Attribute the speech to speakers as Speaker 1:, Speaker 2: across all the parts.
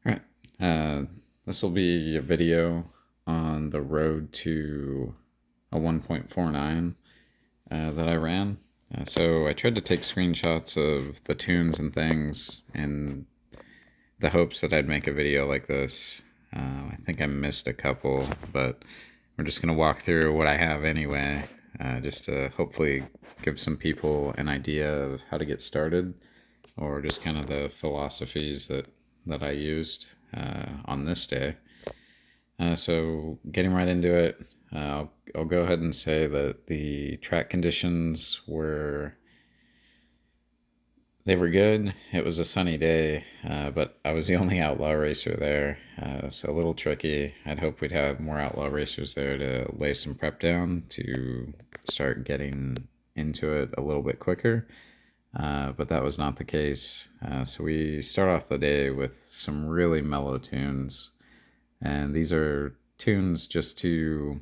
Speaker 1: All right. This will be a video on the road to a 1.49 that I ran. So I tried to take screenshots of the tunes and things in the hopes that I'd make a video like this. I think I missed a couple, but we're just going to walk through what I have anyway, just to hopefully give some people an idea of how to get started, or just kind of the philosophies that I used on this day. So getting right into it, I'll go ahead and say that the track conditions were good. It was a sunny day, but I was the only outlaw racer there, so a little tricky. I'd hope we'd have more outlaw racers there to lay some prep down to start getting into it a little bit quicker. But that was not the case. So we start off the day with some really mellow tunes. And these are tunes just to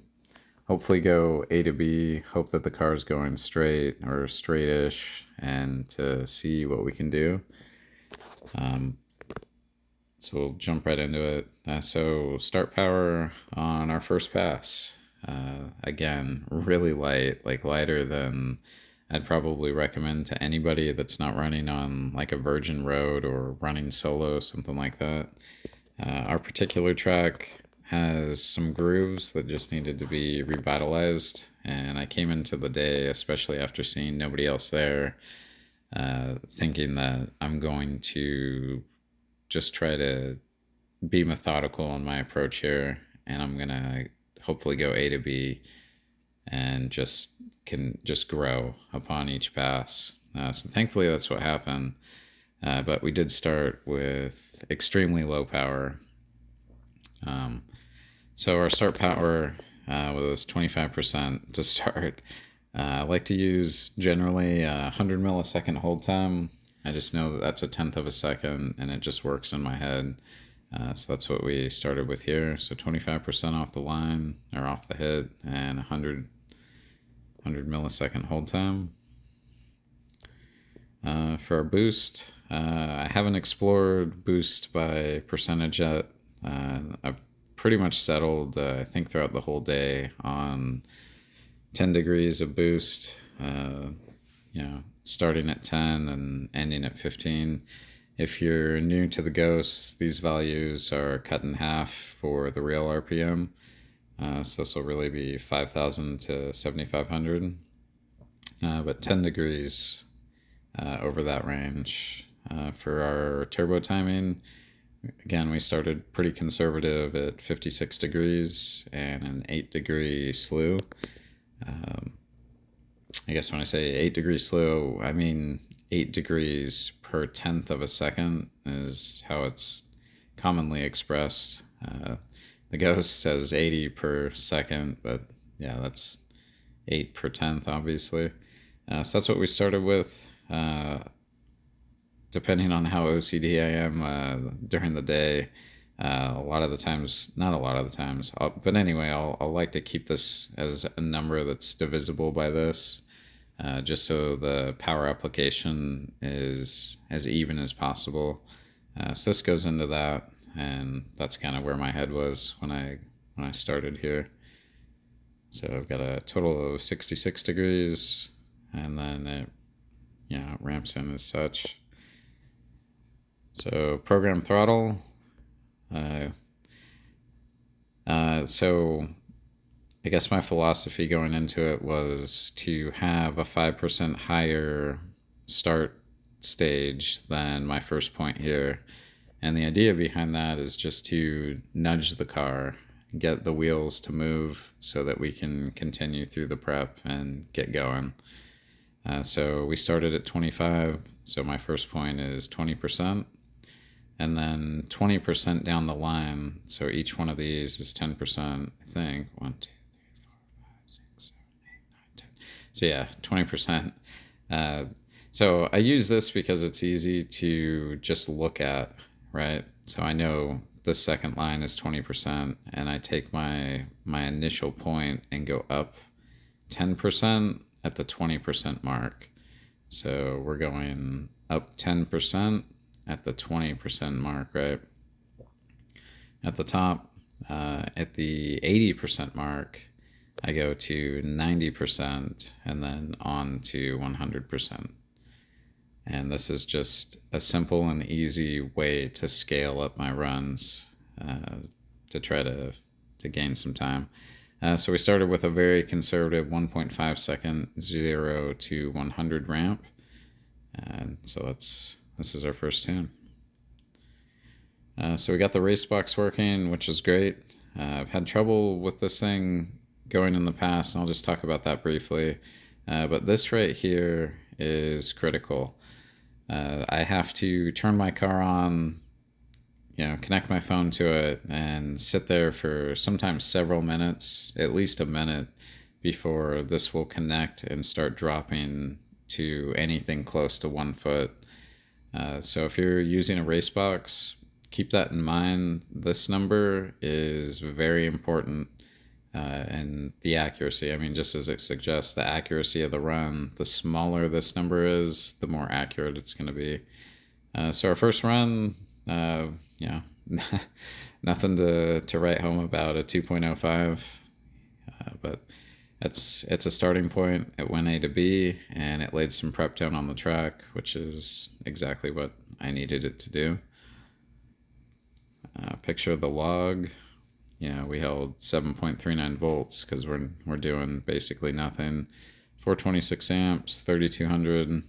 Speaker 1: hopefully go A to B, hope that the car is going straight or straightish, and to see what we can do. So we'll jump right into it. So start power on our first pass. Again, really light, like lighter than I'd probably recommend to anybody that's not running on like a virgin road or running solo, something like that. Our particular track has some grooves that just needed to be revitalized, and I came into the day, especially after seeing nobody else there, thinking that I'm going to just try to be methodical in my approach here, and I'm gonna hopefully go A to B and just grow upon each pass. So thankfully that's what happened. But we did start with extremely low power. So our start power was 25% to start. I like to use generally 100 millisecond hold time. I just know that that's a tenth of a second, and it just works in my head. So that's what we started with here. So 25% off the line, or off the hit, and 100 millisecond hold time. For our boost, I haven't explored boost by percentage yet. I've pretty much settled, I think, throughout the whole day on 10 degrees of boost, starting at 10 and ending at 15. If you're new to the Ghosts, these values are cut in half for the real RPM. So this will really be 5,000 to 7,500. But 10 degrees over that range. For our turbo timing, again, we started pretty conservative at 56 degrees and an 8-degree slew. I guess when I say 8-degree slew, I mean 8 degrees per tenth of a second is how it's commonly expressed. The Ghost says 80 per second, but yeah, that's 8 per tenth, obviously. So that's what we started with. Depending on how OCD I am during the day, a lot of the times, not a lot of the times, but anyway, I'll like to keep this as a number that's divisible by this, just so the power application is as even as possible. So this goes into that, and that's kind of where my head was when I started here. So I've got a total of 66 degrees, and then it ramps in as such. So program throttle. So I guess my philosophy going into it was to have a 5% higher start stage than my first point here. And the idea behind that is just to nudge the car, get the wheels to move so that we can continue through the prep and get going. So we started at 25, so my first point is 20%. And then 20% down the line, so each one of these is 10%, I think. 1, 2, 3, 4, 5, 6, 7, 8, 9, 10. So yeah, 20%. So I use this because it's easy to just look at, right? So I know the second line is 20%, and I take my initial point and go up 10% at the 20% mark. So we're going up 10% at the 20% mark, right? At the top, at the 80% mark, I go to 90% and then on to 100%. And this is just a simple and easy way to scale up my runs to try to gain some time. So we started with a very conservative 1.5 second 0 to 100 ramp. And so this is our first tune. So we got the race box working, which is great. I've had trouble with this thing going in the past, and I'll just talk about that briefly. But this right here is critical. I have to turn my car on, connect my phone to it, and sit there for sometimes several minutes, at least a minute, before this will connect and start dropping to anything close to 1 foot. So if you're using a race box, keep that in mind. This number is very important, and the accuracy. I mean, just as it suggests, the accuracy of the run, the smaller this number is, the more accurate it's going to be. So our first run, nothing to write home about, a 2.05, but it's a starting point. It went A to B, and it laid some prep down on the track, which is exactly what I needed it to do. Picture of the log. We held 7.39 volts because we're doing basically nothing. 426 amps, 3200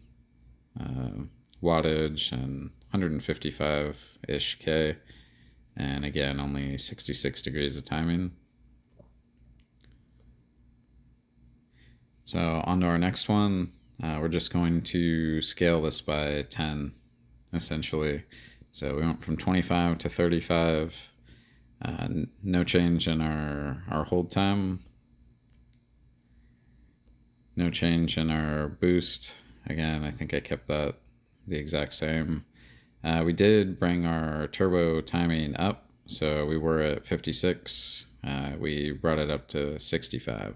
Speaker 1: wattage, and 155-ish K. And again, only 66 degrees of timing. So on to our next one. We're just going to scale this by 10, essentially. So we went from 25 to 35. No change in our hold time. No change in our boost. Again, I think I kept that the exact same. We did bring our turbo timing up. So we were at 56. We brought it up to 65.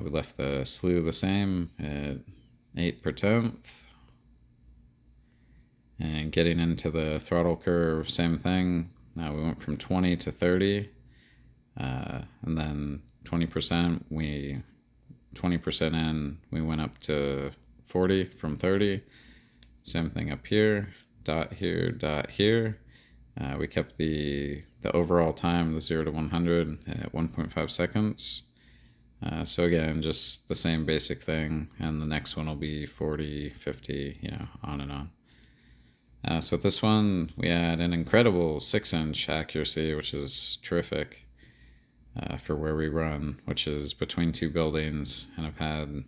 Speaker 1: We left the slew the same at 8 per tenth. And getting into the throttle curve, same thing. We went from 20 to 30, and then 20%. 20% in, we went up to 40 from 30. Same thing up here. Dot here, dot here. We kept the overall time, the 0 to 100, at 1.5 seconds. So again, just the same basic thing, and the next one will be 40, 50, on and on. So with this one, we had an incredible 6-inch accuracy, which is terrific for where we run, which is between two buildings, and I've had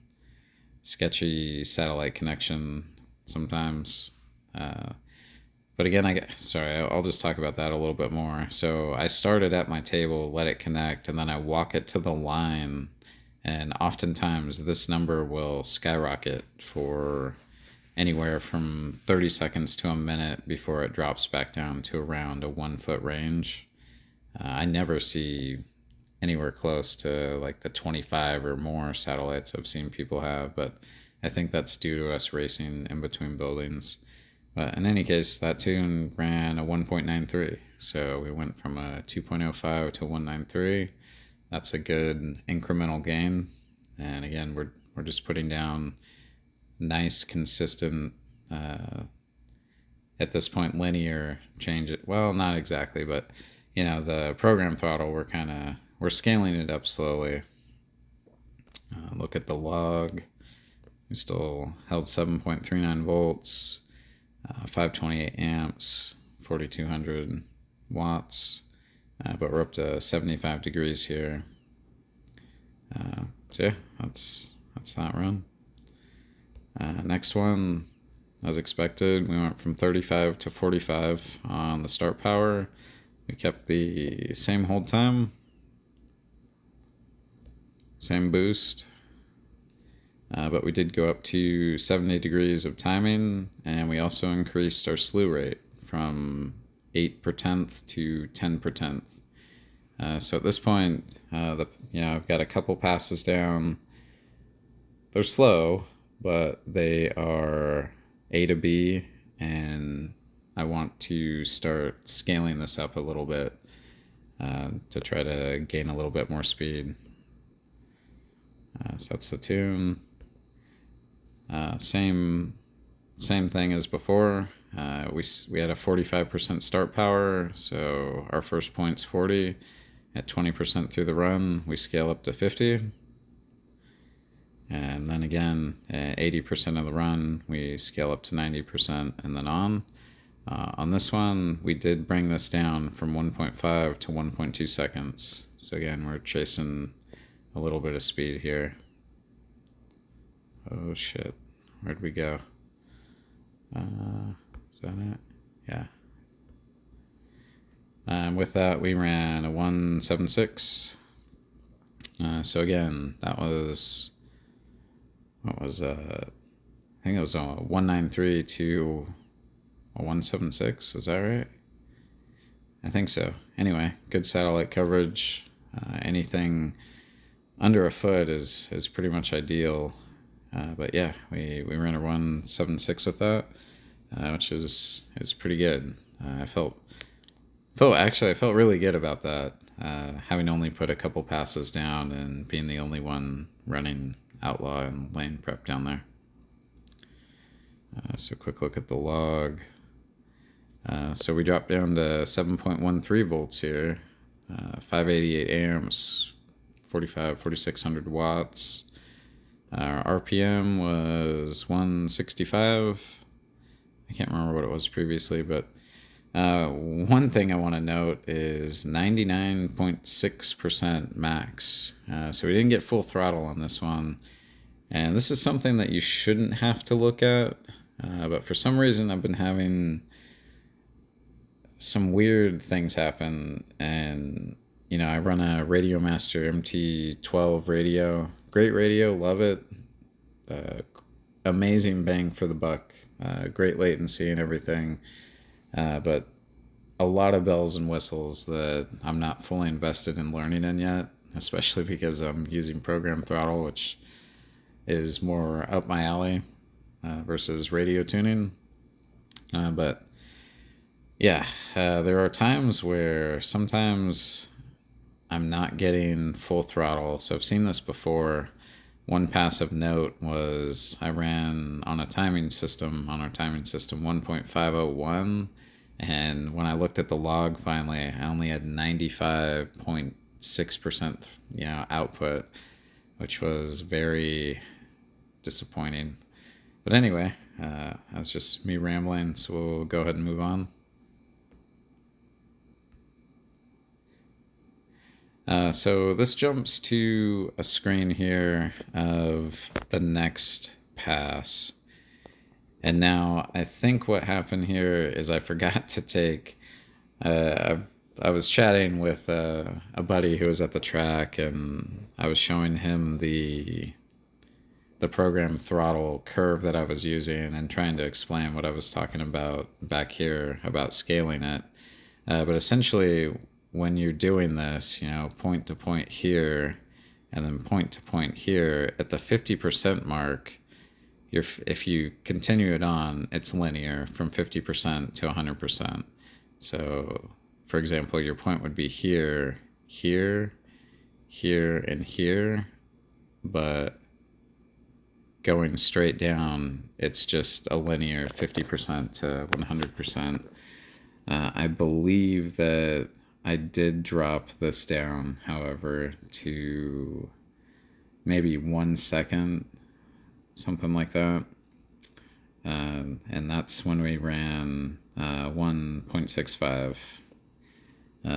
Speaker 1: sketchy satellite connection sometimes. But again, I'll just talk about that a little bit more. So I started at my table, let it connect, and then I walk it to the line, and oftentimes this number will skyrocket for anywhere from 30 seconds to a minute before it drops back down to around a 1 foot range. I never see anywhere close to like the 25 or more satellites I've seen people have, but I think that's due to us racing in between buildings. But in any case, that tune ran a 1.93, so we went from a 2.05 to 193. That's a good incremental gain, and again, we're just putting down nice, consistent, at this point, linear change. Well, not exactly, but the program throttle, we're scaling it up slowly. Look at the log. We still held 7.39 volts, 528 amps, 4200 watts, but we're up to 75 degrees here. So yeah, that's that run. Next one, as expected, we went from 35 to 45 on the start power. We kept the same hold time, same boost, but we did go up to 70 degrees of timing, and we also increased our slew rate from 8 per tenth to 10 per tenth. So at this point, I've got a couple passes down. They're slow, but they are A to B, and I want to start scaling this up a little bit to try to gain a little bit more speed. So that's the tune. Same thing as before. We had a 45% start power, so our first point's 40. At 20% through the run, we scale up to 50. And then again, at 80% of the run, we scale up to 90% and then on. On this one, we did bring this down from 1.5 to 1.2 seconds. So again, we're chasing a little bit of speed here. Oh shit, where'd we go? Is that it? Yeah. With that, we ran a 176. So again, that was, I think it was a 193 to a 176. Was that right? I think so. Anyway, good satellite coverage. Anything under a foot is pretty much ideal. But yeah, we ran a 176 with that, which is pretty good. I felt really good about that, having only put a couple passes down and being the only one running outlaw and lane prep down there. So quick look at the log. So we dropped down to 7.13 volts here, 588 amps, 4,600 watts. Our RPM was 165. I can't remember what it was previously, but one thing I want to note is 99.6% max. So we didn't get full throttle on this one. And this is something that you shouldn't have to look at. But for some reason, I've been having some weird things happen. And, I run a Radio Master MT12 radio. Great radio, love it. Amazing bang for the buck. Great latency and everything. But a lot of bells and whistles that I'm not fully invested in learning in yet, especially because I'm using program throttle, which is more up my alley versus radio tuning. But yeah, there are times where sometimes I'm not getting full throttle. So I've seen this before. One passive note was I ran on our timing system 1.501, and when I looked at the log finally, I only had 95.6% output, which was very disappointing. But anyway, that's just me rambling, so we'll go ahead and move on. So this jumps to a screen here of the next pass. And now I think what happened here is I forgot to take, I was chatting with a buddy who was at the track, and I was showing him the program throttle curve that I was using and trying to explain what I was talking about back here about scaling it. But essentially, when you're doing this, point to point here and then point to point here, at the 50% mark, if you continue it on, it's linear from 50% to 100%. So, for example, your point would be here, here, here, and here, but going straight down, it's just a linear 50% to 100%. I believe that I did drop this down, however, to maybe 1 second, something like that. And that's when we ran 1.65.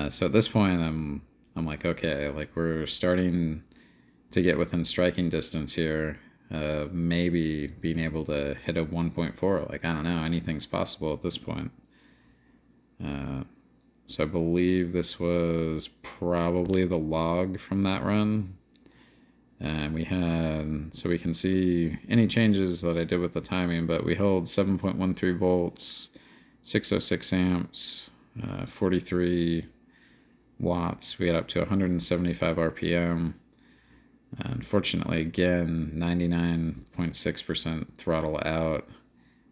Speaker 1: So at this point, I'm like, okay, like we're starting to get within striking distance here. Maybe being able to hit a 1.4, like, I don't know, anything's possible at this point. So I believe this was probably the log from that run. And we had, so we can see any changes that I did with the timing, but we held 7.13 volts, 606 amps, 43 watts. We got up to 175 RPM. Unfortunately, again, 99.6% throttle out.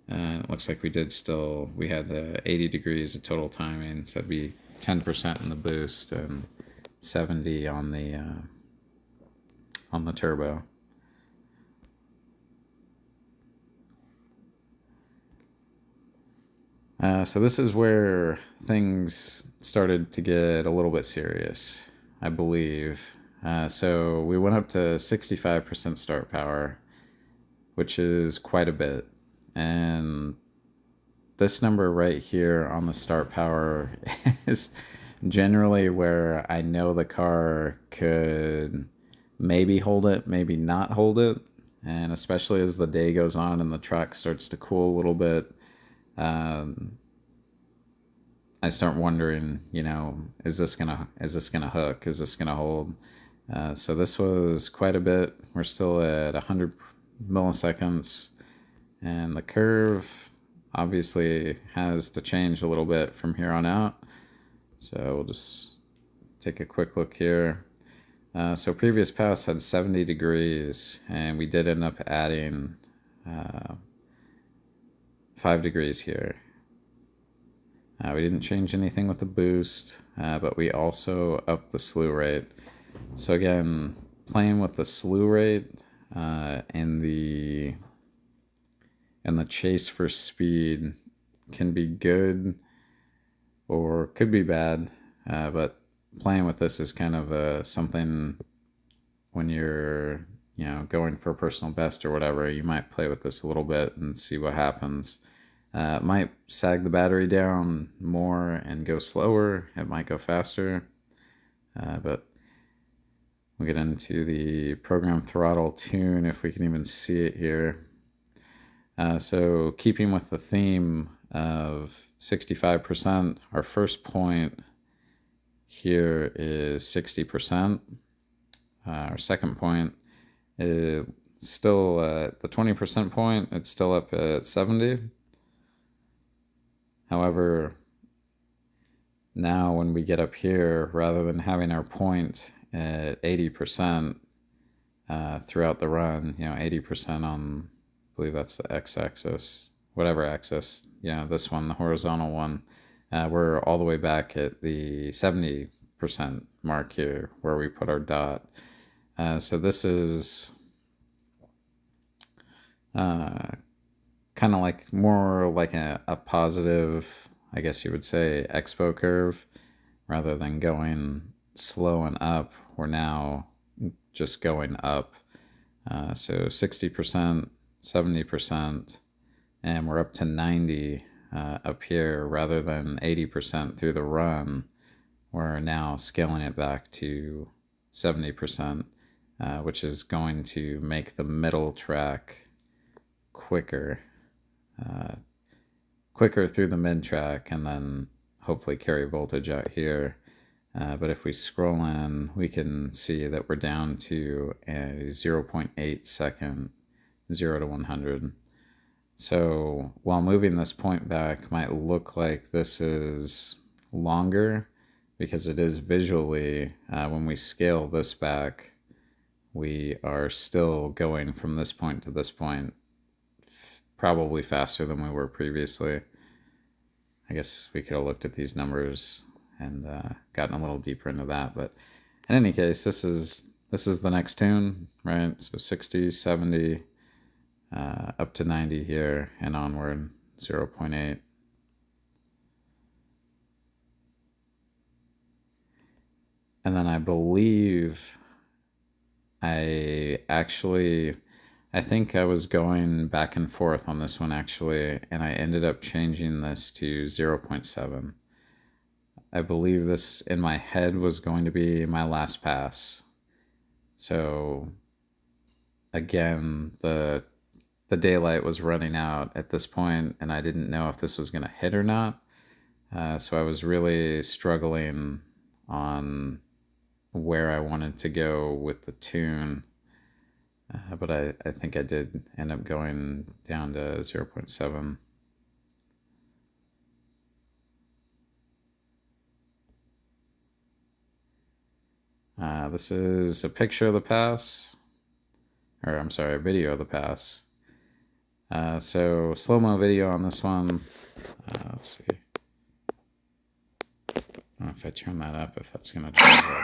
Speaker 1: It looks like we had 80 degrees of total timing, so that'd be 10% in the boost and 70 on the turbo. So this is where things started to get a little bit serious, I believe. So we went up to 65% start power, which is quite a bit. And this number right here on the start power is generally where I know the car could maybe hold it, maybe not hold it. And especially as the day goes on and the track starts to cool a little bit, um, I start wondering, is this gonna hook? Is this gonna hold? So this was quite a bit. We're still at 100 milliseconds, and the curve obviously has to change a little bit from here on out. So we'll just take a quick look here. So previous pass had 70 degrees, and we did end up adding 5 degrees here. We didn't change anything with the boost, but we also upped the slew rate. So again, playing with the slew rate and the chase for speed can be good or could be bad, but playing with this is kind of something when you're going for a personal best or whatever. You might play with this a little bit and see what happens. It might sag the battery down more and go slower. It might go faster. But we'll get into the program throttle tune if we can even see it here. So keeping with the theme of 65%, our first point here is 60%. Our second point is still at the 20% point. It's still up at 70. However, now when we get up here, rather than having our point at 80% throughout the run, 80% on, I believe that's the x-axis, whatever axis, this one, the horizontal one, we're all the way back at the 70% mark here where we put our dot. So this is kind of like more like a positive, I guess you would say, expo curve. Rather than going slow and up, we're now just going up. So 60%, 70%, and we're up to 90 up here rather than 80% through the run. We're now scaling it back to 70%, which is going to make the middle track quicker through the mid track, and then hopefully carry voltage out here. But if we scroll in, we can see that we're down to a 0.8 second 0 to 100. So while moving this point back might look like this is longer, because it is visually, when we scale this back, we are still going from this point to this point probably faster than we were previously. I guess we could have looked at these numbers and gotten a little deeper into that, but in any case, this is the next tune, right? So 60, 70, up to 90 here and onward, 0.8. And then I believe I think I was going back and forth on this one actually, and I ended up changing this to 0.7. I believe this in my head was going to be my last pass. So again, the daylight was running out at this point, and I didn't know if this was going to hit or not. So I was really struggling on where I wanted to go with the tune. But I think I did end up going down to 0.7. This is a picture of the pass, or I'm sorry, a video of the pass. So slow-mo video on this one. Let's see. I don't know if I turn that up, if that's going to change it.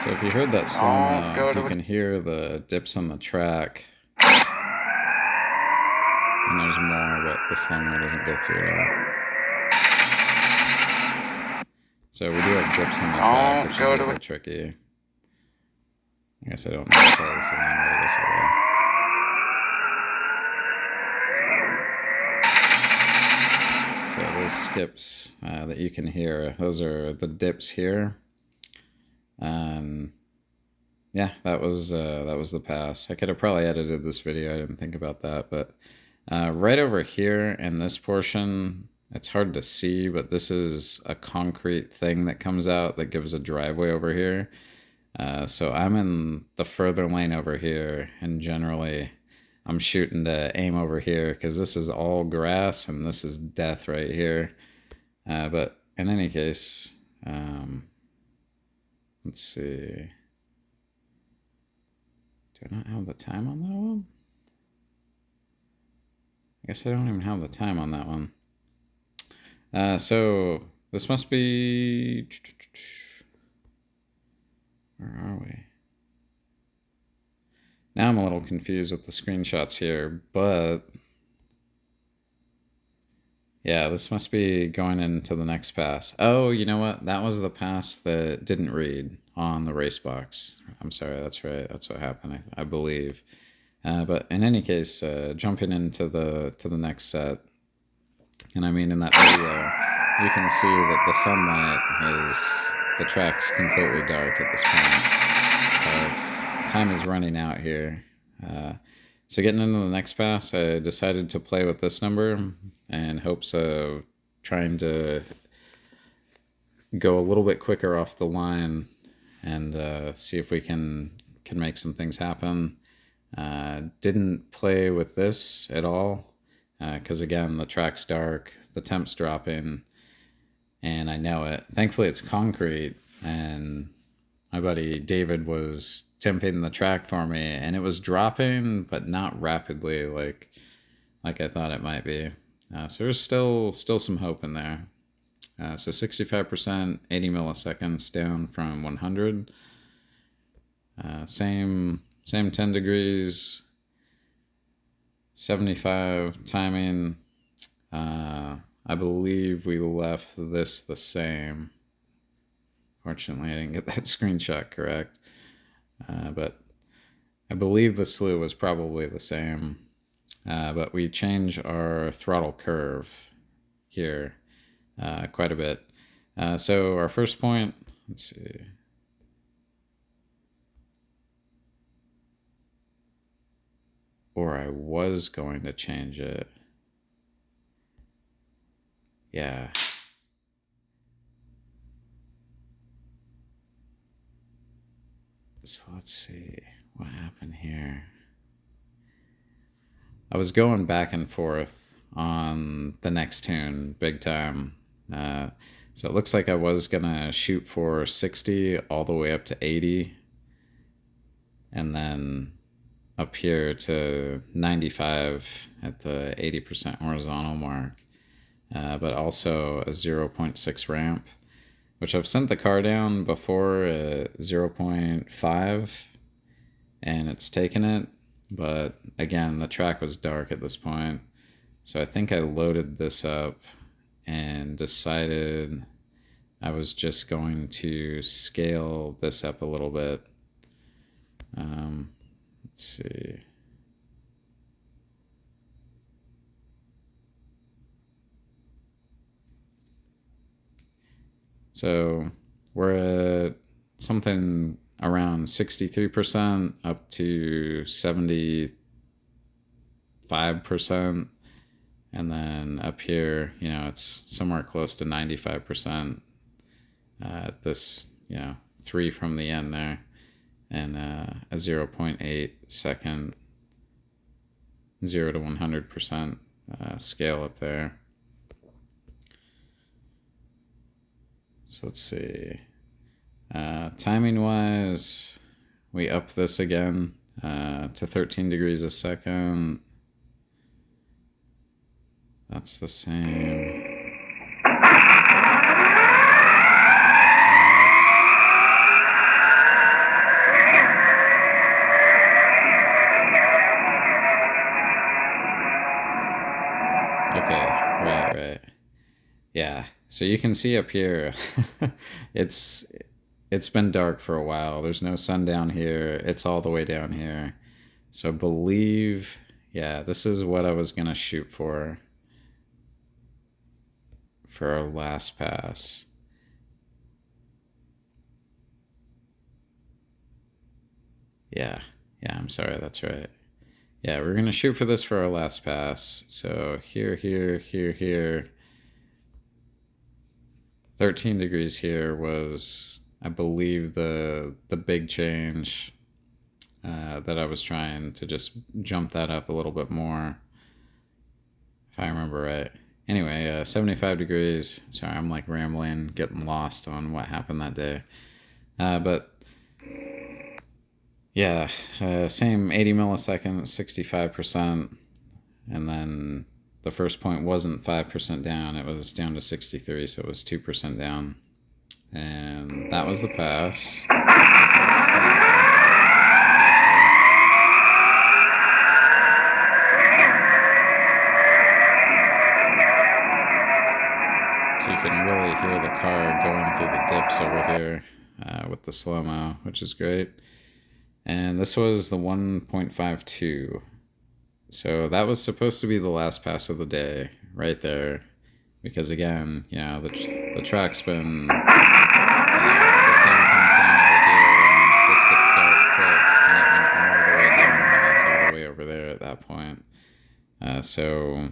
Speaker 1: So if you heard that slow-mo, you can hear the dips on the track. And there's more, but the slow-mo doesn't go through it all. So we do have dips on the track, which is a little tricky. I guess I don't know how to play this again, but I guess I will. So those skips that you can hear, those are the dips here. Yeah, that was the pass. I could have probably edited this video. I didn't think about that, but right over here in this portion, it's hard to see, but this is a concrete thing that comes out that gives a driveway over here. So I'm in the further lane over here, and generally I'm shooting to aim over here because this is all grass and this is death right here. But in any case, let's see. Do I not have the time on that one? I guess I don't even have the time on that one. So this must be... Where are we? Now I'm a little confused with the screenshots here, but... Yeah, this must be going into the next pass. Oh, you know what? That was the pass that didn't read on the race box. I'm sorry, that's right. That's what happened, I believe. But in any case, jumping into the next set, and I mean in that video, you can see that the sunlight the track's completely dark at this point. So time is running out here. So getting into the next pass, I decided to play with this number in hopes of trying to go a little bit quicker off the line and see if we can make some things happen. Didn't play with this at all because again, the track's dark, the temp's dropping, and I know it. Thankfully it's concrete, and my buddy David was temping the track for me, and it was dropping, but not rapidly like I thought it might be. So there's still some hope in there. So 65%, 80 milliseconds down from 100. Same 10 degrees, 75 timing. I believe we left this the same. Fortunately, I didn't get that screenshot correct. But I believe the slew was probably the same. But we change our throttle curve here quite a bit. So our first point, let's see. Or I was going to change it. Yeah. So let's see what happened here. I was going back and forth on the next tune big time. So it looks like I was gonna shoot for 60 all the way up to 80, and then up here to 95 at the 80% horizontal mark, but also a 0.6 ramp, which I've sent the car down before at 0.5, and it's taken it. But again, the track was dark at this point, so I think I loaded this up and decided I was just going to scale this up a little bit. Let's see. So we're at something around 63% up to 75%. And then up here, it's somewhere close to 95% at this, 3 from the end there. And a 0.8 second 0 to 100% scale up there. So let's see. Timing wise, we up this again to 13 degrees a second. That's the same. Okay, right. Yeah, so you can see up here, it's it's been dark for a while. There's no sun down here. It's all the way down here. So I believe, yeah, this is what I was gonna shoot for our last pass. Yeah, I'm sorry, that's right. Yeah, we're gonna shoot for this for our last pass. So here. 13 degrees here was, I believe, the big change that I was trying to just jump that up a little bit more, if I remember right. Anyway, 75 degrees. Sorry, I'm like rambling, getting lost on what happened that day. But yeah, same 80 milliseconds, 65%. And then the first point wasn't 5% down, it was down to 63, so it was 2% down. And that was the pass. This is so you can really hear the car going through the dips over here with the slow-mo, which is great. And this was the 1.52. So that was supposed to be the last pass of the day, right there. Because again, the track's been, the sun comes down over here, and this gets dark quick, and it went all the way down, and it's all the way over there at that point. So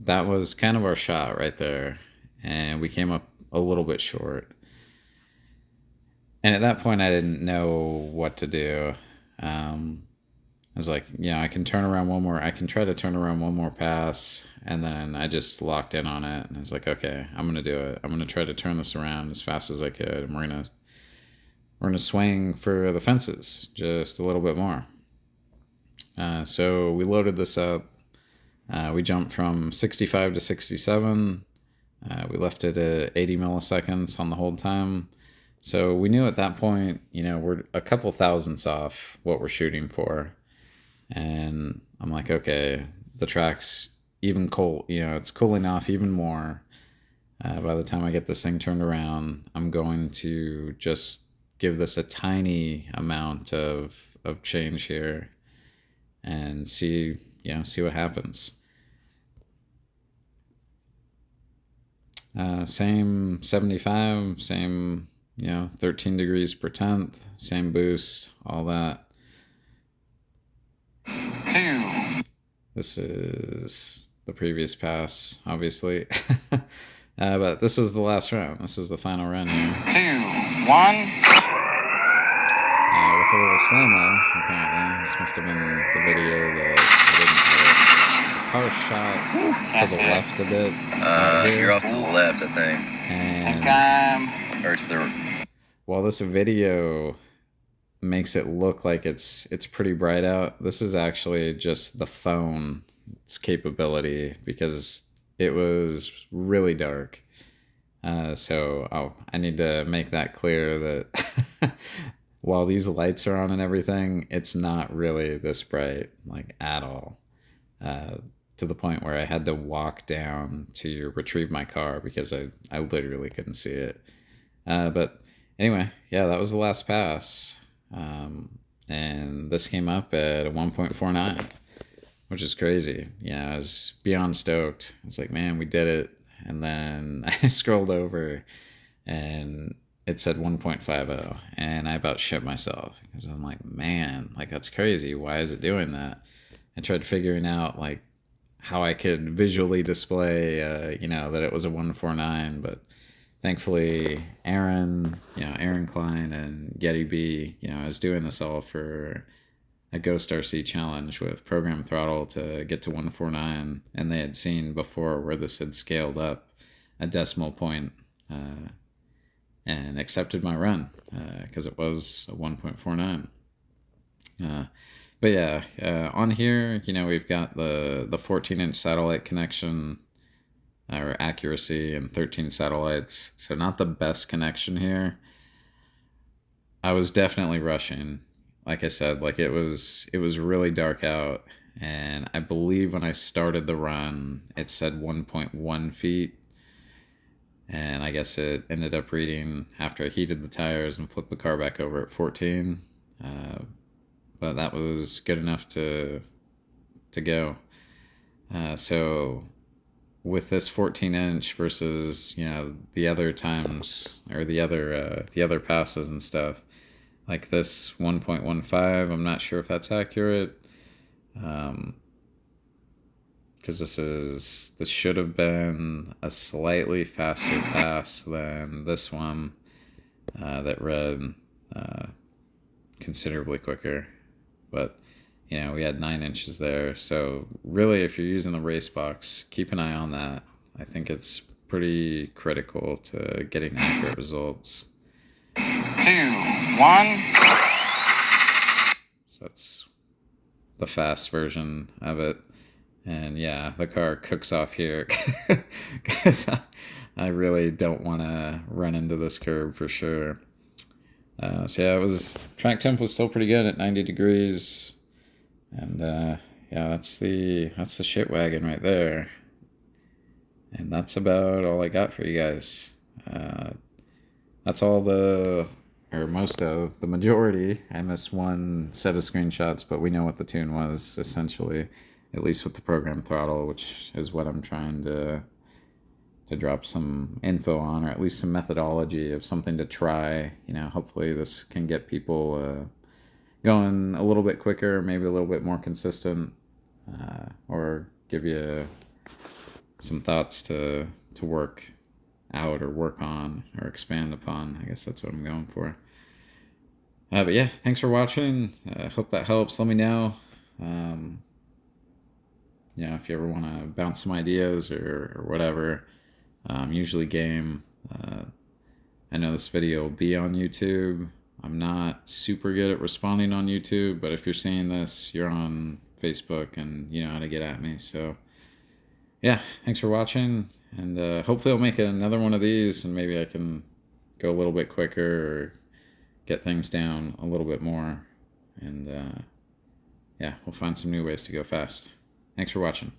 Speaker 1: that was kind of our shot right there, and we came up a little bit short. And at that point, I didn't know what to do. I was like, I can turn around one more. I can try to turn around one more pass, and then I just locked in on it, and I was like, okay, I'm gonna do it. I'm gonna try to turn this around as fast as I could, and we're gonna swing for the fences just a little bit more. So we loaded this up. We jumped from 65 to 67. We left it at 80 milliseconds on the hold time. So we knew at that point, we're a couple thousandths off what we're shooting for. And I'm like, okay, the track's even cold, it's cooling off even more. By the time I get this thing turned around, I'm going to just give this a tiny amount of change here and see what happens. Same 75, same, 13 degrees per tenth, same boost, all that.
Speaker 2: 2.
Speaker 1: This is the previous pass, obviously. But this was the last run. This was the final run here.
Speaker 2: 2, 1.
Speaker 1: With a little slow-mo, apparently. This must have been the video that I didn't edit. The car shot to the left a bit.
Speaker 3: You're off to the left, I think.
Speaker 1: And
Speaker 3: or to the...
Speaker 1: while this video makes it look like it's pretty bright out, this is actually just the phone's capability, because it was really dark. So I need to make that clear that while these lights are on and everything, it's not really this bright, like, at all. To the point where I had to walk down to retrieve my car because I literally couldn't see it. But anyway, yeah, that was the last pass. And this came up at a 1.49, which is crazy. I was beyond stoked. I was like, man, we did it. And then I scrolled over and it said 1.50, and I about shit myself because I'm like, man, like, that's crazy. Why is it doing that? I tried figuring out, like, how I could visually display, that it was a 149, but thankfully Aaron Klein and Yeti B, I was doing this all for a Ghost RC challenge with program throttle to get to 149, and they had seen before where this had scaled up a decimal point, 1.49. So I was like, man, like, that's crazy. Why is it doing that? I tried figuring out, like, how I could visually display, that it was a 149, but thankfully Aaron Klein and Yeti B, I was doing this all for a Ghost RC challenge with program throttle to get to 149, and they had seen before where this had scaled up a decimal point, and accepted my run because it was a 1.49. But yeah, on here, we've got the 14-inch satellite connection or accuracy and 13 satellites. So not the best connection here. I was definitely rushing. Like I said, like it was really dark out, and I believe when I started the run, it said 1.1 feet, and I guess it ended up reading after I heated the tires and flipped the car back over at 14. Uh, but that was good enough to go. So with this 14-inch versus the other times or the other passes and stuff, like this 1.15, I'm not sure if that's accurate. Because this should have been a slightly faster pass than this one that read uh, considerably quicker. But we had 9 inches there. So really, if you're using the race box, keep an eye on that. I think it's pretty critical to getting accurate results.
Speaker 2: 2, 1.
Speaker 1: So that's the fast version of it. And yeah, the car cooks off here because I really don't want to run into this curb for sure. So yeah, track temp was still pretty good at 90 degrees, and yeah, that's the shit wagon right there. And that's about all I got for you guys. That's all or most of the majority. I missed one set of screenshots, but we know what the tune was essentially, at least with the program throttle, which is what I'm trying to drop some info on, or at least some methodology of something to try. Hopefully this can get people going a little bit quicker, maybe a little bit more consistent, or give you some thoughts to work out or work on or expand upon. I guess that's what I'm going for. But yeah, thanks for watching. Hope that helps. Let me know. If you ever want to bounce some ideas or whatever. Usually game. I know this video will be on YouTube. I'm not super good at responding on YouTube, but if you're seeing this, you're on Facebook and you know how to get at me. So yeah, thanks for watching, and hopefully I'll make another one of these, and maybe I can go a little bit quicker or get things down a little bit more, and yeah, we'll find some new ways to go fast. Thanks for watching.